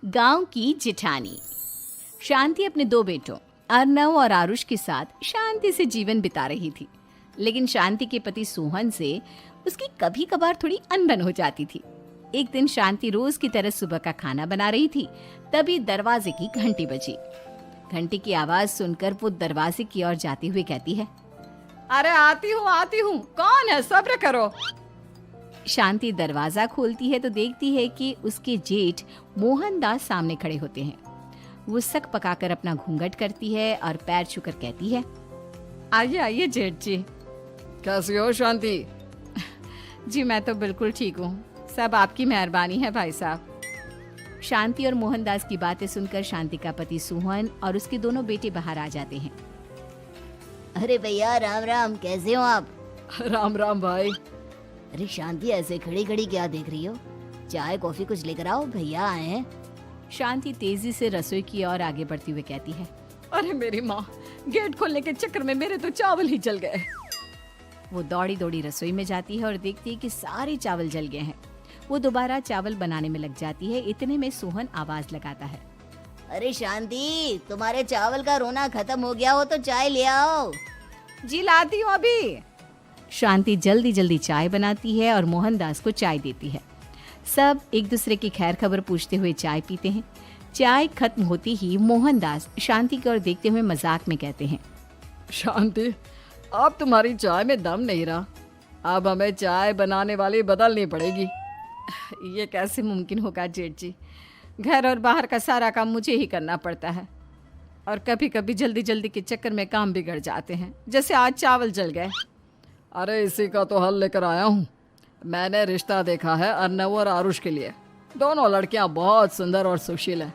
गांव की जिठानी। शांति अपने दो बेटों अर्नव और आरुष के साथ शांति से जीवन बिता रही थी। लेकिन शांति के पति सोहन से उसकी कभी कभार थोड़ी अनबन हो जाती थी। एक दिन शांति रोज की तरह सुबह का खाना बना रही थी, तभी दरवाजे की घंटी बजी। घंटी की आवाज सुनकर वो दरवाजे की ओर जाते हुए कहती है, अरे आती हूँ, कौन है, सब्र करो। शांति दरवाजा खोलती है तो देखती है कि उसके जेठ मोहनदास सामने खड़े होते हैं। वो सक पकाकर अपना घूंघट करती है और पैर छूकर कहती है, आइए आइए जेठ जी। कैसी हो शांति? जी मैं तो बिल्कुल ठीक हूँ, सब आपकी मेहरबानी है भाई साहब। शांति और मोहनदास की बातें सुनकर शांति का पति सोहन और उसके दोनों बेटे बाहर आ जाते हैं। अरे भैया राम राम, कैसे हो आप? राम राम भाई। अरे शांति, ऐसे खड़ी खड़ी क्या देख रही हो? चाय कॉफी कुछ लेकर आओ, भैया आए हैं। शांति तेजी से रसोई की ओर आगे बढ़ती हुई कहती है, अरे मेरी माँ, गेट खोलने के चक्कर में मेरे तो चावल ही जल गए। वो दौड़ी दौड़ी रसोई में जाती है और देखती है कि सारे चावल जल गए हैं। वो दोबारा चावल बनाने में लग जाती है। इतने में सोहन आवाज लगाता है, अरे शांति, तुम्हारे चावल का रोना खत्म हो गया हो तो चाय ले आओ। जी लाती हूँ अभी। शांति जल्दी जल्दी चाय बनाती है और मोहनदास को चाय देती है। सब एक दूसरे की खैर खबर पूछते हुए चाय पीते हैं। चाय खत्म होती ही मोहनदास शांति की ओर देखते हुए मजाक में कहते हैं, शांति, अब तुम्हारी चाय में दम नहीं रहा, अब हमें चाय बनाने वाली बदलनी पड़ेगी। ये कैसे मुमकिन होगा जेठ जी, घर और बाहर का सारा काम मुझे ही करना पड़ता है और कभी कभी जल्दी जल्दी के चक्कर में काम बिगड़ जाते हैं, जैसे आज चावल जल गए। अरे इसी का तो हल लेकर आया हूँ। मैंने रिश्ता देखा है अर्नव और आरुष के लिए। दोनों लड़कियाँ बहुत सुंदर और सुशील हैं।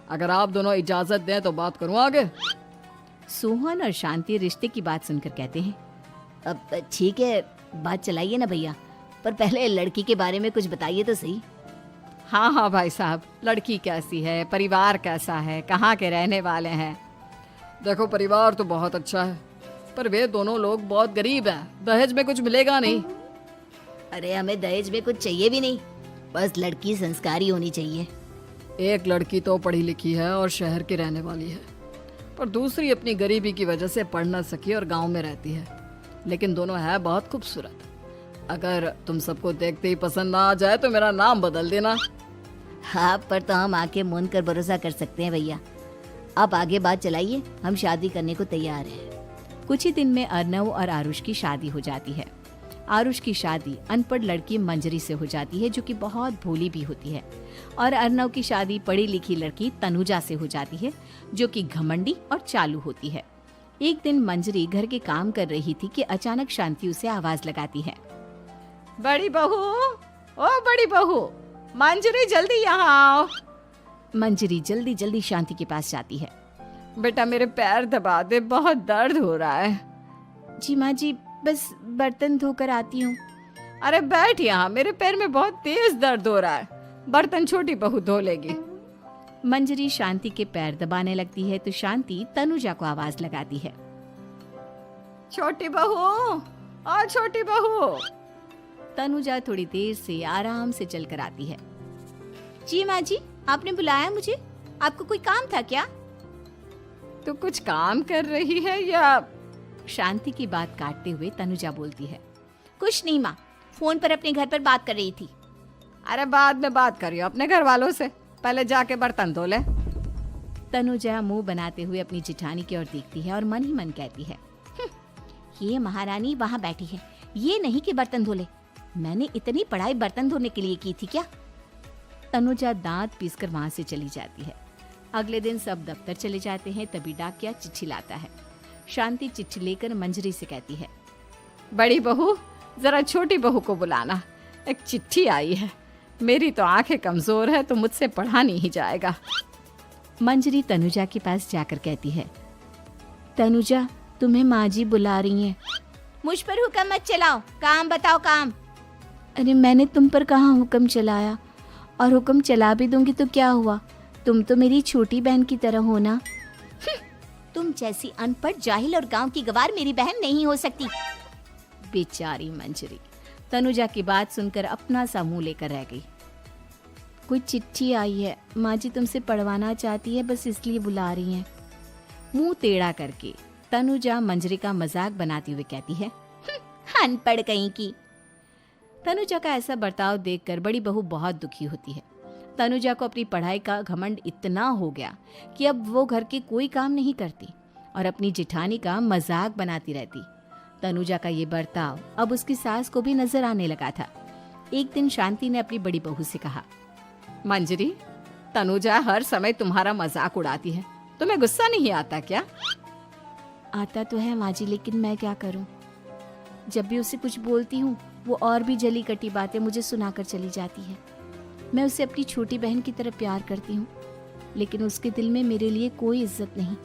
अगर आप दोनों इजाज़त दें तो बात करूँ आगे। सोहन और शांति रिश्ते की बात सुनकर कहते हैं, अब ठीक है, बात चलाइए ना भैया, पर पहले लड़की के बारे में कुछ बताइए तो सही। हाँ हाँ भाई साहब, लड़की कैसी है, परिवार कैसा है, कहाँ के रहने वाले हैं? देखो, परिवार तो बहुत अच्छा है, पर वे दोनों लोग बहुत गरीब हैं। दहेज में कुछ मिलेगा नहीं। अरे हमें दहेज में कुछ चाहिए भी नहीं, बस लड़की संस्कारी होनी चाहिए। एक लड़की तो पढ़ी लिखी है और शहर की रहने वाली है, पर दूसरी अपनी गरीबी की वजह से पढ़ न सकी और गांव में रहती है। लेकिन दोनों है बहुत खूबसूरत। अगर तुम सबको देखते ही पसंद ना आ जाए तो मेरा नाम बदल देना। आप पर तो हम आके मूंद कर भरोसा कर सकते हैं भैया। आप आगे बात चलाइए, हम शादी करने को तैयार हैं। कुछ ही दिन में अर्नव और आरुष की शादी हो जाती है। आरुष की शादी अनपढ़ लड़की मंजरी से हो जाती है, जो कि बहुत भोली भी होती है, और अर्नव की शादी पढ़ी लिखी लड़की तनुजा से हो जाती है, जो कि घमंडी और चालू होती है। एक दिन मंजरी घर के काम कर रही थी कि अचानक शांति उसे आवाज लगाती है, बड़ी बहू, ओ बड़ी बहू, मंजरी जल्दी यहाँ आओ। मंजरी जल्दी जल्दी शांति के पास जाती है। बेटा मेरे पैर दबा दे, बहुत दर्द हो रहा है। जी माँ जी, बस बर्तन धोकर आती हूँ। अरे बैठ यहाँ, मेरे पैर में बहुत तेज दर्द हो रहा है, बर्तन छोटी बहू धो लेगी। मंजरी शांति के पैर दबाने लगती है तो शांति तनुजा को आवाज लगाती है, छोटी बहू, ओ छोटी बहू। तनुजा थोड़ी देर से आराम से चलकर आती है। जी माँ जी, आपने बुलाया मुझे? आपको कोई काम था क्या? तू कुछ काम कर रही है या? शांति की बात काटते हुए तनुजा बोलती है, कुछ नहीं माँ, फोन पर अपने घर पर बात कर रही थी। अरे बाद में बात करियो अपने घर वालों से, पहले जाके बर्तन धो ले। तनुजा मुंह बनाते हुए अपनी जिठानी की ओर देखती है और मन ही मन कहती है, ये महारानी वहाँ बैठी है, ये नहीं कि बर्तन धो ले। मैंने इतनी पढ़ाई बर्तन धोने के लिए की थी क्या? तनुजा दांत पीसकर वहां से चली जाती है। अगले दिन सब दफ्तर चले जाते हैं, तभी डाकिया चिट्ठी लाता है। शांति चिट्ठी लेकर मंजरी से कहती है, बड़ी बहू, जरा छोटी बहू को बुलाना, एक चिट्ठी आई है। मेरी तो आंखें कमजोर है तो मुझसे पढ़ा नहीं जाएगा। मंजरी तनुजा के पास जाकर कहती है, तनुजा, तुम्हें माँ जी बुला रही हैं। मुझ पर हुक्म मत चलाओ, काम बताओ काम। अरे मैंने तुम पर कहाँ हुक्म चलाया, और हुक्म चला भी दूंगी तो क्या हुआ, तुम तो मेरी छोटी बहन की तरह हो ना। तुम जैसी अनपढ़, जाहिल और गांव की गवार मेरी बहन नहीं हो सकती। बेचारी मंजरी तनुजा की बात सुनकर अपना सा मुंह लेकर रह गई। कोई चिट्ठी आई है, माँ जी तुमसे पढ़वाना चाहती है, बस इसलिए बुला रही हैं। मुंह टेढ़ा करके तनुजा मंजरी का मजाक बनाती हुए कहती है, अनपढ़ कहीं की। तनुजा का ऐसा बर्ताव देखकर बड़ी बहू बहुत दुखी होती है। तनुजा को अपनी पढ़ाई का घमंड इतना हो गया कि अब वो घर के कोई काम नहीं करती और अपनी जेठानी का मजाक बनाती रहती। तनुजा का ये बर्ताव अब उसकी सास को भी नजर आने लगा था। एक दिन शांति ने अपनी बड़ी बहू से कहा, मंजरी, तनुजा हर समय तुम्हारा मजाक उड़ाती है, तुम्हें गुस्सा नहीं आता क्या? आता तो है माँ जी, लेकिन मैं क्या करूं? जब भी उसे कुछ बोलती हूँ वो और भी जली कटी बातें मुझे सुनाकर चली जाती है। मैं उसे अपनी छोटी बहन की तरह प्यार करती हूँ, लेकिन उसके दिल में मेरे लिए कोई इज्जत नहीं।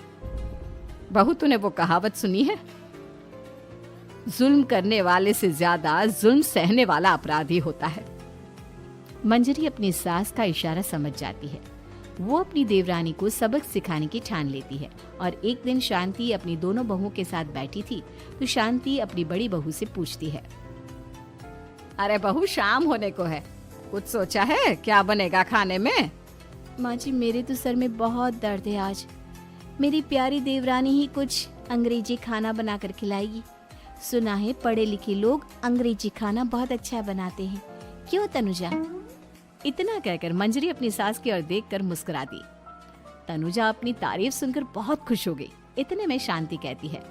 बहू, तूने वो कहावत सुनी है, जुल्म करने वाले से ज्यादा जुल्म सहने वाला अपराधी होता है। मंजरी अपनी सास का इशारा समझ जाती है। वो अपनी देवरानी को सबक सिखाने की ठान लेती है और एक दिन शांति अपनी दोनों बहुओं के साथ बैठी थी तो शांति अपनी बड़ी बहू से पूछती है, अरे बहू, शाम होने को है, कुछ सोचा है क्या बनेगा खाने में? माँ जी, मेरे तो सर में बहुत दर्द है आज। मेरी प्यारी देवरानी ही कुछ अंग्रेजी खाना बनाकर खिलाएगी। सुना है पढ़े लिखे लोग अंग्रेजी खाना बहुत अच्छा बनाते हैं, क्यों तनुजा? इतना कहकर मंजरी अपनी सास की ओर देखकर मुस्कुरा दी। तनुजा अपनी तारीफ सुनकर बहुत खुश हो गई। इतने में शांति कहती है,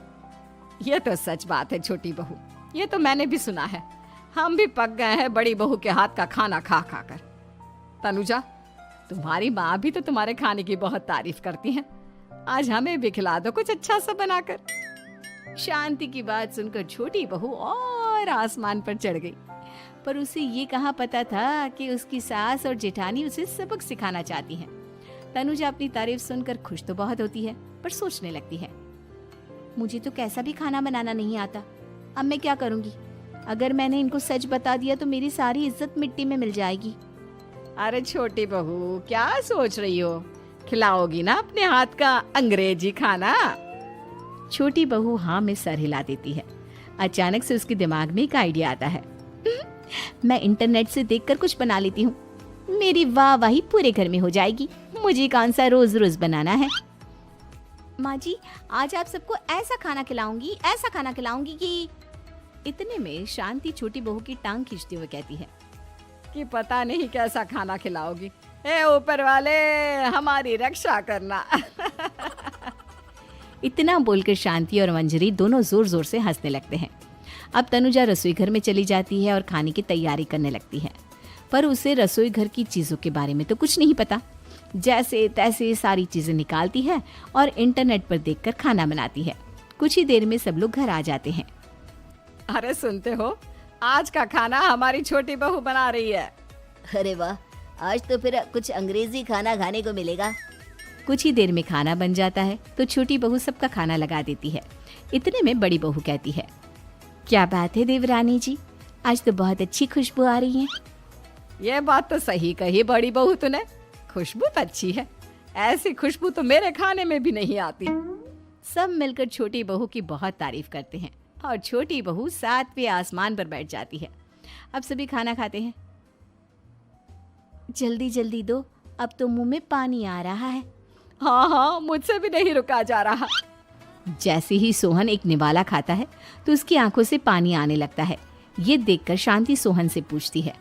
ये तो सच बात है छोटी बहू, ये तो मैंने भी सुना है। हम भी पक गए हैं बड़ी बहू के हाथ का खाना खा खा कर। तनुजा, तुम्हारी माँ भी तो तुम्हारे खाने की बहुत तारीफ करती हैं। आज हमें भी खिला दो कुछ अच्छा सा बनाकर। शांति की बात सुनकर छोटी बहू और आसमान पर चढ़ गई, पर उसे ये कहाँ पता था कि उसकी सास और जेठानी उसे सबक सिखाना चाहती हैं। तनुजा अपनी तारीफ सुनकर खुश तो बहुत होती है, पर सोचने लगती है, मुझे तो कैसा भी खाना बनाना नहीं आता। अब मैं क्या करूंगी? अगर मैंने इनको सच बता दिया तो मेरी सारी इज्जत मिट्टी में मिल जाएगी। अरे छोटी बहू, क्या सोच रही हो? खिलाओगी ना अपने हाथ का अंग्रेजी खाना? छोटी बहू हाँ में सर हिला देती है। अचानक से उसके दिमाग में एक आइडिया आता है। मैं इंटरनेट से देखकर कुछ बना लेती हूँ, मेरी वाहवाही पूरे घर में हो जाएगी। मुझे कौन सा रोज रोज बनाना है। माँ जी, आज आप सबको ऐसा खाना खिलाऊंगी, ऐसा खाना खिलाऊंगी कि। इतने में शांति छोटी बहू की टांग खींचते हुए कहती है कि पता नहीं कैसा खाना खिलाओगी। ए ऊपर वाले, हमारी रक्षा करना। इतना बोलकर शांति और मंजरी दोनों जोर जोर से हंसने लगते हैं। अब तनुजा रसोई घर में चली जाती है और खाने की तैयारी करने लगती है, पर उसे रसोई घर की चीजों के बारे में तो कुछ नहीं पता। जैसे तैसे सारी चीजें निकालती है और इंटरनेट पर देखकर खाना बनाती है। कुछ ही देर में सब लोग घर आ जाते हैं। अरे सुनते हो, आज का खाना हमारी छोटी बहू बना रही है। अरे वाह, आज तो फिर कुछ अंग्रेजी खाना खाने को मिलेगा। कुछ ही देर में खाना बन जाता है तो छोटी बहू सबका खाना लगा देती है। इतने में बड़ी बहू कहती है, क्या बात है देवरानी जी, आज तो बहुत अच्छी खुशबू आ रही है। ये बात तो सही कही बड़ी बहू तूने, खुशबू तो अच्छी है। ऐसी खुशबू तो मेरे खाने में भी नहीं आती। सब मिलकर छोटी बहू की बहुत तारीफ करते हैं और छोटी बहू 7वें आसमान पर बैठ जाती है। अब सभी खाना खाते हैं। जल्दी जल्दी दो, अब तो मुंह में पानी आ रहा है। हाँ हाँ, मुझसे भी नहीं रुका जा रहा। जैसे ही सोहन एक निवाला खाता है तो उसकी आंखों से पानी आने लगता है। ये देखकर शांति सोहन से पूछती है,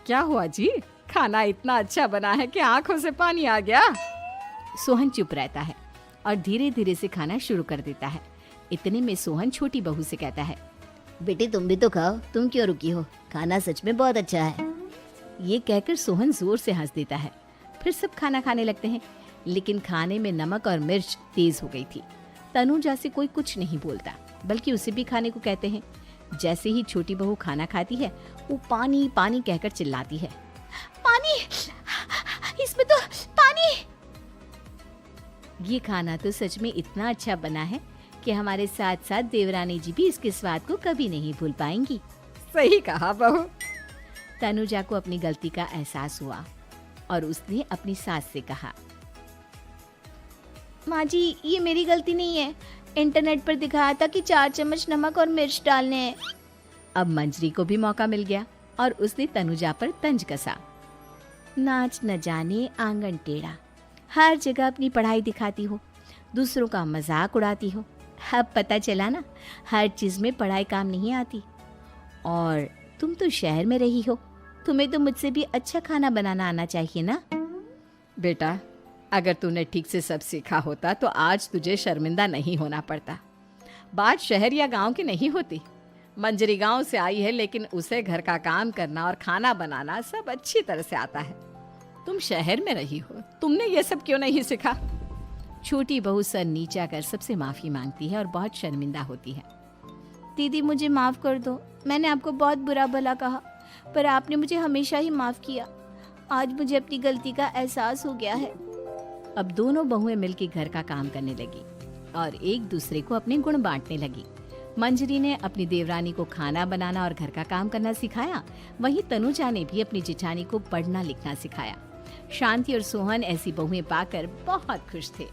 क्या हुआ जी, खाना इतना अच्छा बना है कि आंखों से पानी आ गया? सोहन चुप रहता है और धीरे धीरे से खाना शुरू कर देता है। इतने में सोहन छोटी बहू से कहता है, बेटी तुम भी तो खाओ, तुम क्यों रुकी हो? खाना सच में बहुत अच्छा है। ये कहकर सोहन जोर से हंस देता है। फिर सब खाना खाने लगते हैं, लेकिन खाने में नमक और मिर्च तेज हो गई थी। तनुजा से कोई कुछ नहीं बोलता, बल्कि उसे भी खाने को कहते हैं। जैसे ही छोटी बहू खाना खाती है वो पानी पानी कहकर चिल्लाती है, पानी, इसमें तो पानी। ये खाना तो सच में इतना अच्छा बना है कि हमारे साथ साथ देवरानी जी भी इसके स्वाद को कभी नहीं भूल पाएंगी। सही कहा बहू। तनुजा को अपनी गलती का एहसास हुआ और उसने अपनी सास से कहा, माँ जी ये मेरी गलती नहीं है, इंटरनेट पर दिखाया था कि 4 चम्मच नमक और मिर्च डालने हैं। अब मंजरी को भी मौका मिल गया और उसने तनुजा पर तंज कसा। नाच न जाने आंगन टेढ़ा, हर जगह अपनी पढ़ाई दिखाती हो, दूसरों का मजाक उड़ाती हो। अब पता चला ना, हर चीज़ में पढ़ाई काम नहीं आती। और तुम तो शहर में रही हो, तुम्हें तो मुझसे भी अच्छा खाना बनाना आना चाहिए ना। बेटा, अगर तूने ठीक से सब सीखा होता तो आज तुझे शर्मिंदा नहीं होना पड़ता। बात शहर या गांव की नहीं होती। मंजरी गांव से आई है, लेकिन उसे घर का काम करना और खाना बनाना सब अच्छी तरह से आता है। तुम शहर में रही हो, तुमने ये सब क्यों नहीं सीखा? छोटी बहू सर नीचा कर सबसे माफ़ी मांगती है और बहुत शर्मिंदा होती है। दीदी मुझे माफ़ कर दो, मैंने आपको बहुत बुरा भला कहा, पर आपने मुझे हमेशा ही माफ़ किया। आज मुझे अपनी गलती का एहसास हो गया है। अब दोनों बहुएं मिलकर घर का काम करने लगी और एक दूसरे को अपने गुण बांटने लगी। मंजरी ने अपनी देवरानी को खाना बनाना और घर का काम करना सिखाया, वहीं तनुजा ने भी अपनी जेठानी को पढ़ना लिखना सिखाया। शांति और सोहन ऐसी बहुएं पाकर बहुत खुश थे।